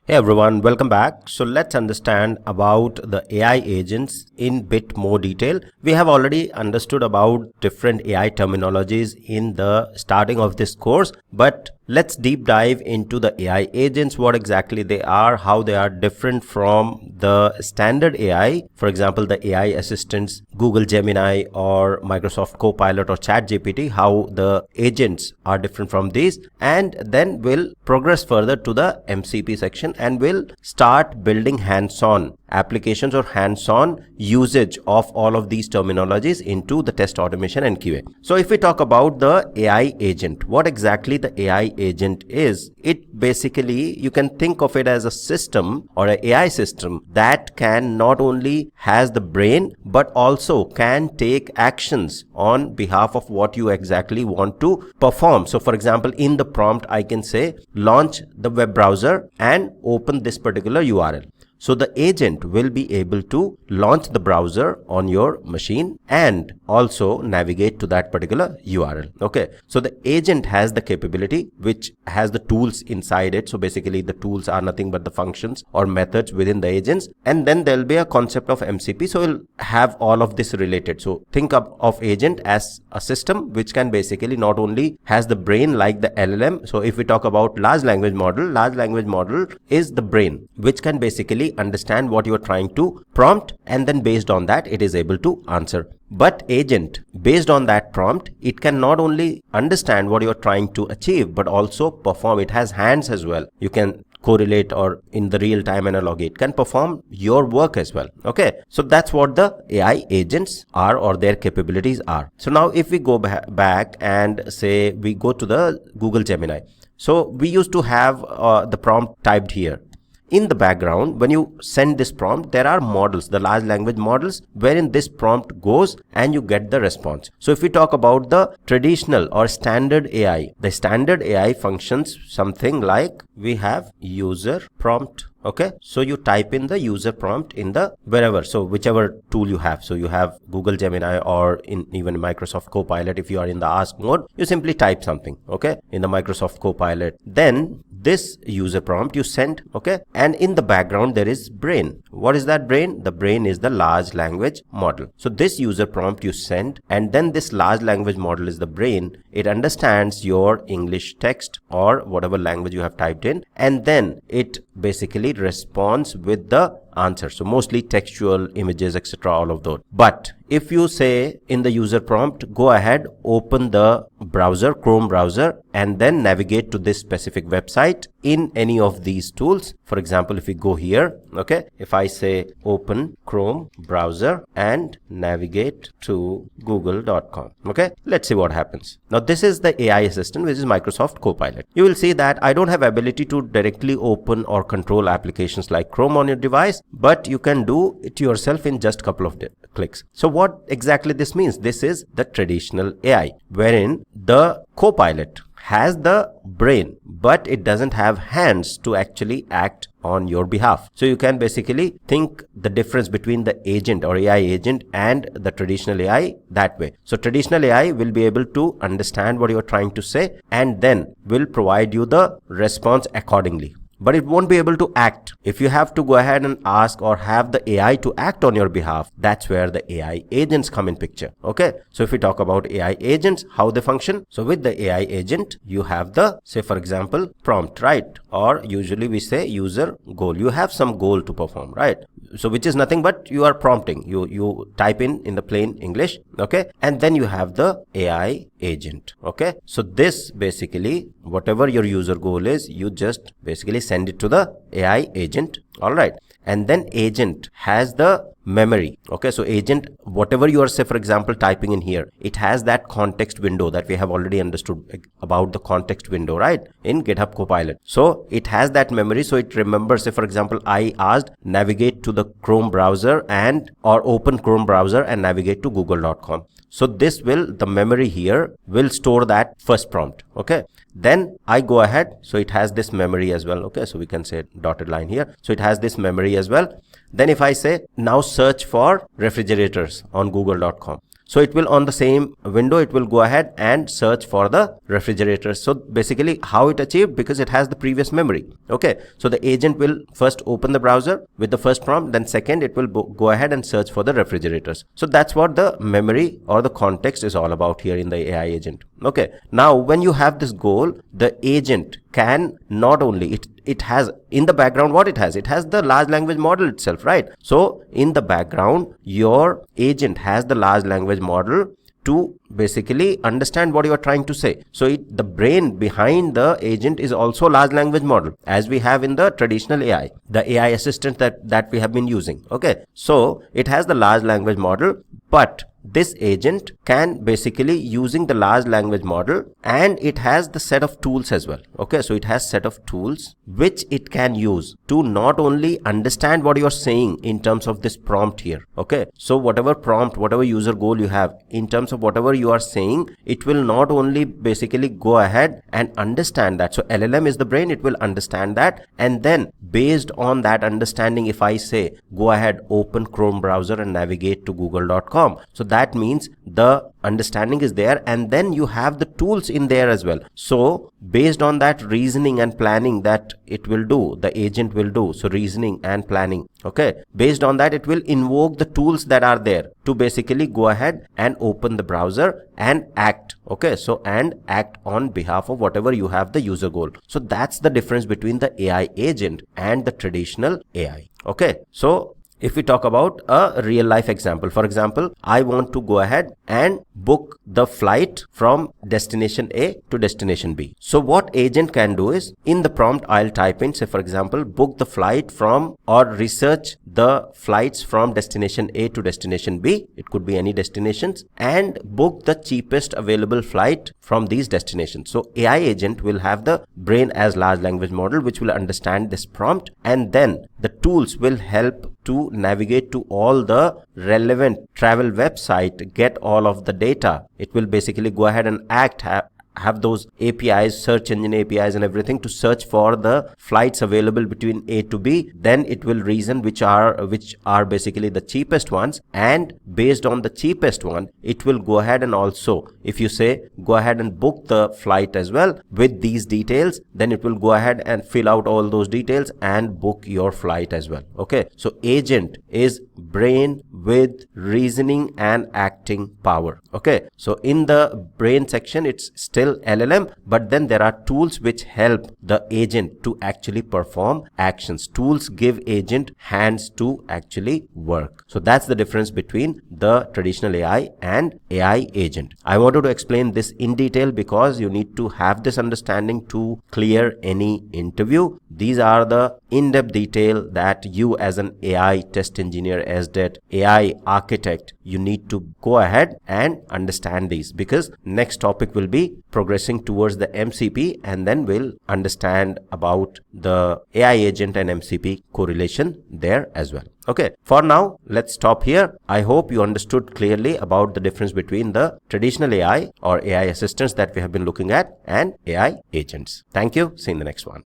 Hey everyone, welcome back. So let's understand about the AI agents in bit more detail. We have already understood about different AI terminologies in the starting of this course, but let's deep dive into the AI agents, what exactly they are, how they are different from the standard AI. For example, the AI assistants, Google Gemini or Microsoft Copilot or ChatGPT, how the agents are different from these. And then we'll progress further to the MCP section and we'll start building hands-on applications or hands-on usage of all of these terminologies into the test automation and QA. So if we talk about the AI agent, what exactly the AI agent is, it basically, you can think of it as a system or an AI system that can not only has the brain but also can take actions on behalf of what you exactly want to perform. So for example, in the prompt I can say launch the web browser and open this particular URL. So the agent will be able to launch the browser on your machine and also navigate to that particular URL. Okay. So the agent has the capability which has the tools inside it. So basically the tools are nothing but the functions or methods within the agents. And then there'll be a concept of MCP. So we'll have all of this related. So think of agent as a system which can basically not only has the brain like the LLM. So if we talk about large language model is the brain which can basically understand what you are trying to prompt, and then based on that it is able to answer. But agent, based on that prompt, it can not only understand what you are trying to achieve but also perform. It has hands as well. You can correlate or in the real time analog, it can perform your work as well. Okay, so that's what the AI agents are or their capabilities are. So now if we go back and say we go to the Google Gemini, so we used to have the prompt typed here. In the background, when you send this prompt, there are models, the large language models, wherein this prompt goes and you get the response. So if we talk about the traditional or standard AI, the standard AI functions something like we have user prompt. Okay, so you type in the user prompt in the wherever, so whichever tool you have. So you have Google Gemini or in even Microsoft Copilot. If you are in the ask mode, you simply type something, okay, in the Microsoft Copilot. Then this user prompt you send, okay, and in the background there is brain. What is that brain? The brain is the large language model. So this user prompt you send, and then this large language model is the brain. It understands your English text or whatever language you have typed in, and then it basically responds with the answer. So mostly textual, images, etc., all of those. But if you say in the user prompt, go ahead, open the browser, Chrome browser, and then navigate to this specific website in any of these tools. For example, if we go here, okay, if I say open Chrome browser and navigate to google.com, okay, let's see what happens. Now this is the AI assistant, which is Microsoft Copilot. You will see that I don't have ability to directly open or control applications like Chrome on your device, but you can do it yourself in just a couple of clicks. So what exactly this means? This is the traditional AI, wherein the Copilot has the brain, but it doesn't have hands to actually act on your behalf. So you can basically think the difference between the agent or AI agent and the traditional AI that way. So traditional AI will be able to understand what you're trying to say and then will provide you the response accordingly. But it won't be able to act. If you have to go ahead and ask or have the AI to act on your behalf, that's where the AI agents come in picture. Okay, so if we talk about AI agents, how they function. So with the AI agent, you have the, say for example, prompt, right? Or usually we say user goal. You have some goal to perform, right? So which is nothing but you are prompting. You type in the plain English, okay, and then you have the AI agent. Okay, so this basically whatever your user goal is, you just basically send it to the AI agent. All right, and then agent has the memory. Okay, so agent, whatever you are, say for example, typing in here, it has that context window that we have already understood about the context window, right, in GitHub Copilot. So it has that memory, so it remembers. Say for example, I asked navigate to the Chrome browser and or open Chrome browser and navigate to google.com. So this will, the memory here will store that first prompt. Okay, then I go ahead, so it has this memory as well. Okay, so we can say dotted line here, so it has this memory as well. Then if I say now search for refrigerators on google.com, So it will, on the same window, it will go ahead and search for the refrigerators. So basically how it achieved, because it has the previous memory. Okay, so the agent will first open the browser with the first prompt, then second it will go ahead and search for the refrigerators. So that's what the memory or the context is all about here in the AI agent. Okay, now when you have this goal, the agent can not only, it has in the background what it has the large language model itself, right? So in the background your agent has the large language model to basically understand what you are trying to say. So the brain behind the agent is also large language model, as we have in the traditional AI, the AI assistant that we have been using. Okay, so it has the large language model, but this agent can basically using the large language model, and it has the set of tools as well. Okay, so it has set of tools which it can use to not only understand what you're saying in terms of this prompt here. Okay, so whatever prompt, whatever user goal you have in terms of whatever you are saying, it will not only basically go ahead and understand that. So LLM is the brain, it will understand that, and then based on that understanding, if I say go ahead, open Chrome browser and navigate to google.com, so that means the understanding is there, and then you have the tools in there as well. So based on that reasoning and planning that it will do, the agent will do, so reasoning and planning, okay, based on that it will invoke the tools that are there to basically go ahead and open the browser and act. Okay, so and act on behalf of whatever you have the user goal. So that's the difference between the AI agent and the traditional AI. Okay, so if we talk about a real life example, for example, I want to go ahead and book the flight from destination A to destination B. So what agent can do is, in the prompt I'll type in, say for example, book the flight from, or research the flights from destination A to destination B, it could be any destinations, and book the cheapest available flight from these destinations. So AI agent will have the brain as large language model which will understand this prompt, and then the tools will help to navigate to all the relevant travel website, get all of the data. It will basically go ahead and have those APIs, search engine APIs and everything to search for the flights available between A to B. Then it will reason which are basically the cheapest ones, and based on the cheapest one, it will go ahead and also, if you say go ahead and book the flight as well with these details, then it will go ahead and fill out all those details and book your flight as well. Okay, so agent is brain with reasoning and acting power. Okay, so in the brain section it's still LLM, but then there are tools which help the agent to actually perform actions. Tools give agent hands to actually work. So that's the difference between the traditional AI and AI agent. I wanted to explain this in detail because you need to have this understanding to clear any interview. These are the in-depth detail that you as an AI test engineer, SDET, AI architect, you need to go ahead and understand these, because next topic will be progressing towards the MCP, and then we'll understand about the AI agent and MCP correlation there as well. Okay, for now, let's stop here. I hope you understood clearly about the difference between the traditional AI or AI assistants that we have been looking at and AI agents. Thank you. See you in the next one.